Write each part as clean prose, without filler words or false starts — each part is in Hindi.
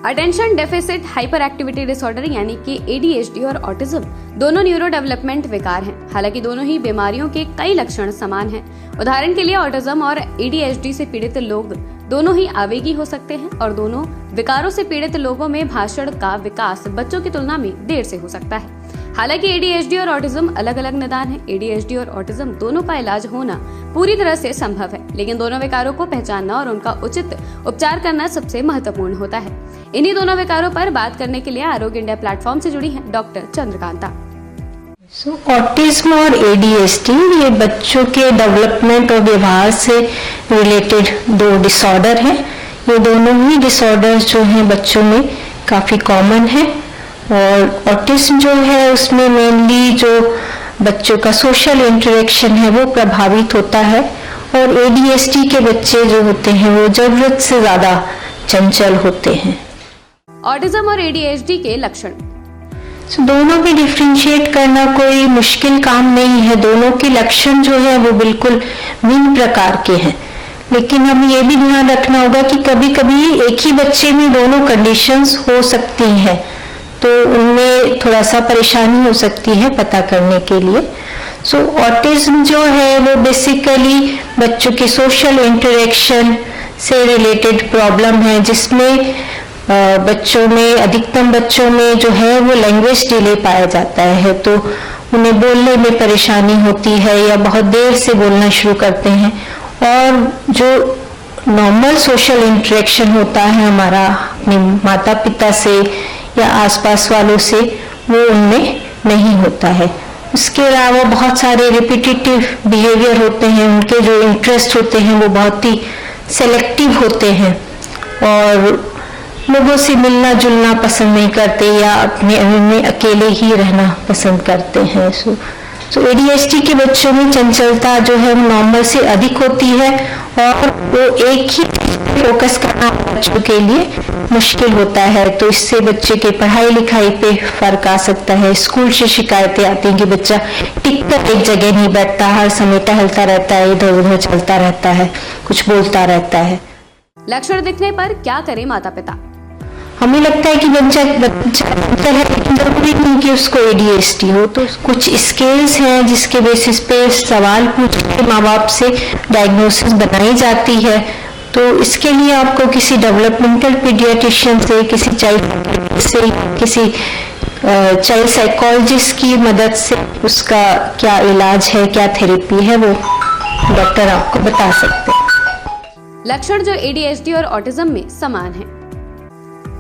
Attention deficit hyper activity disorder यानी कि ADHD और ऑटिज्म दोनों न्यूरो डेवलपमेंट विकार हैं। हालांकि दोनों ही बीमारियों के कई लक्षण समान हैं। उदाहरण के लिए ऑटिज्म और ADHD से पीड़ित लोग दोनों ही आवेगी हो सकते हैं और दोनों विकारों से पीड़ित लोगों में भाषण का विकास बच्चों की तुलना में देर से हो सकता है। हालांकि ADHD और ऑटिज्म अलग अलग निदान है। ADHD और ऑटिज्म दोनों का इलाज होना पूरी तरह से संभव है, लेकिन दोनों विकारों को पहचानना और उनका उचित उपचार करना सबसे महत्वपूर्ण होता है। इन्हीं दोनों विकारों पर बात करने के लिए आरोग्य इंडिया प्लेटफॉर्म से जुड़ी हैं डॉक्टर चंद्रकांता। ऑटिज्म और ADHD ये बच्चों के डेवलपमेंट और व्यवहार से रिलेटेड दो डिसऑर्डर हैं। ये दोनों ही डिसऑर्डर्स जो हैं बच्चों में काफ़ी कॉमन है। और ऑटिज्म जो है उसमें मेनली जो बच्चों का सोशल इंटरेक्शन है वो प्रभावित होता है, और ADHD के बच्चे जो होते हैं वो ज़रूरत से ज़्यादा चंचल होते हैं। ऑटिज्म और ADHD के लक्षण दोनों भी डिफ्रेंशिएट करना कोई मुश्किल काम नहीं है। दोनों के लक्षण जो है वो बिल्कुल भिन्न प्रकार के हैं, लेकिन हमें ये भी ध्यान रखना होगा कि कभी कभी एक ही बच्चे में दोनों कंडीशंस हो सकती हैं, तो उनमें थोड़ा सा परेशानी हो सकती है पता करने के लिए। ऑटिज्म जो है वो बेसिकली बच्चों के सोशल इंटरेक्शन से रिलेटेड प्रॉब्लम है, जिसमें बच्चों में अधिकतम बच्चों में जो है वो लैंग्वेज डिले पाया जाता है, तो उन्हें बोलने में परेशानी होती है या बहुत देर से बोलना शुरू करते हैं। और जो नॉर्मल सोशल इंटरेक्शन होता है हमारा अपने माता पिता से या आसपास वालों से, वो उनमें नहीं होता है। उसके अलावा बहुत सारे रिपीटेटिव बिहेवियर होते हैं, उनके जो इंटरेस्ट होते हैं वो बहुत ही सेलेक्टिव होते हैं और लोगों से मिलना जुलना पसंद नहीं करते या अपने में अकेले ही रहना पसंद करते हैं। ADHD के बच्चों में चंचलता जो है वो नॉर्मल से अधिक होती है, और वो एक ही फोकस करना बच्चों के लिए मुश्किल होता है। तो इससे बच्चे के पढ़ाई लिखाई पे फर्क आ सकता है। स्कूल से शिकायतें आती हैं कि बच्चा टिक कर एक जगह नहीं बैठता, हर समय टहलता रहता है, इधर उधर चलता रहता है, कुछ बोलता रहता है। लक्षण दिखने पर क्या करें माता पिता? हमें लगता है कि बच्चा है, लेकिन जरूरी नहीं कि उसको ADHD हो। तो कुछ स्केल्स हैं जिसके बेसिस पे सवाल पूछ के माँ बाप से डायग्नोसिस बनाई जाती है। तो इसके लिए आपको किसी डेवलपमेंटल पीडियाट्रिशियन से, किसी चाइल्ड साइकोलॉजिस्ट की मदद से उसका क्या इलाज है, क्या थेरेपी है, वो डॉक्टर आपको बता सकते हैं। लक्षण जो ADHD और ऑटिज्म में समान है।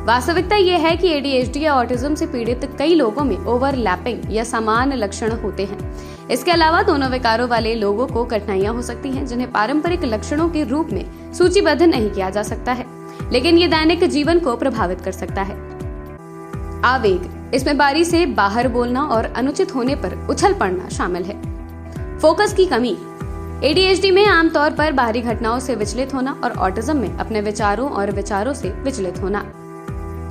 वास्तविकता यह है कि ADHD या ऑटिज्म से पीड़ित कई लोगों में ओवरलैपिंग या समान लक्षण होते हैं। इसके अलावा दोनों विकारों वाले लोगों को कठिनाइयां हो सकती हैं, जिन्हें पारंपरिक लक्षणों के रूप में सूचीबद्ध नहीं किया जा सकता है, लेकिन ये दैनिक जीवन को प्रभावित कर सकता है। आवेग, इसमें बारी से बाहर बोलना और अनुचित होने पर उछल पड़ना शामिल है। फोकस की कमी, ADHD में आमतौर पर बाहरी घटनाओं से विचलित होना और ऑटिज्म में अपने विचारों से विचलित होना।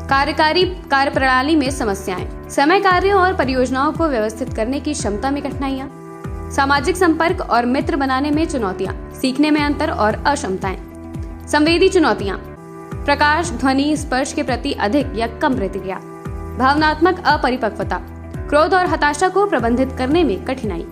कार्य प्रणाली में समस्याएं, समय कार्यों और परियोजनाओं को व्यवस्थित करने की क्षमता में कठिनाइयां, सामाजिक संपर्क और मित्र बनाने में चुनौतियां, सीखने में अंतर और अक्षमताएं। संवेदी चुनौतियां, प्रकाश, ध्वनि, स्पर्श के प्रति अधिक या कम प्रतिक्रिया। भावनात्मक अपरिपक्वता, क्रोध और हताशा को प्रबंधित करने में कठिनाई।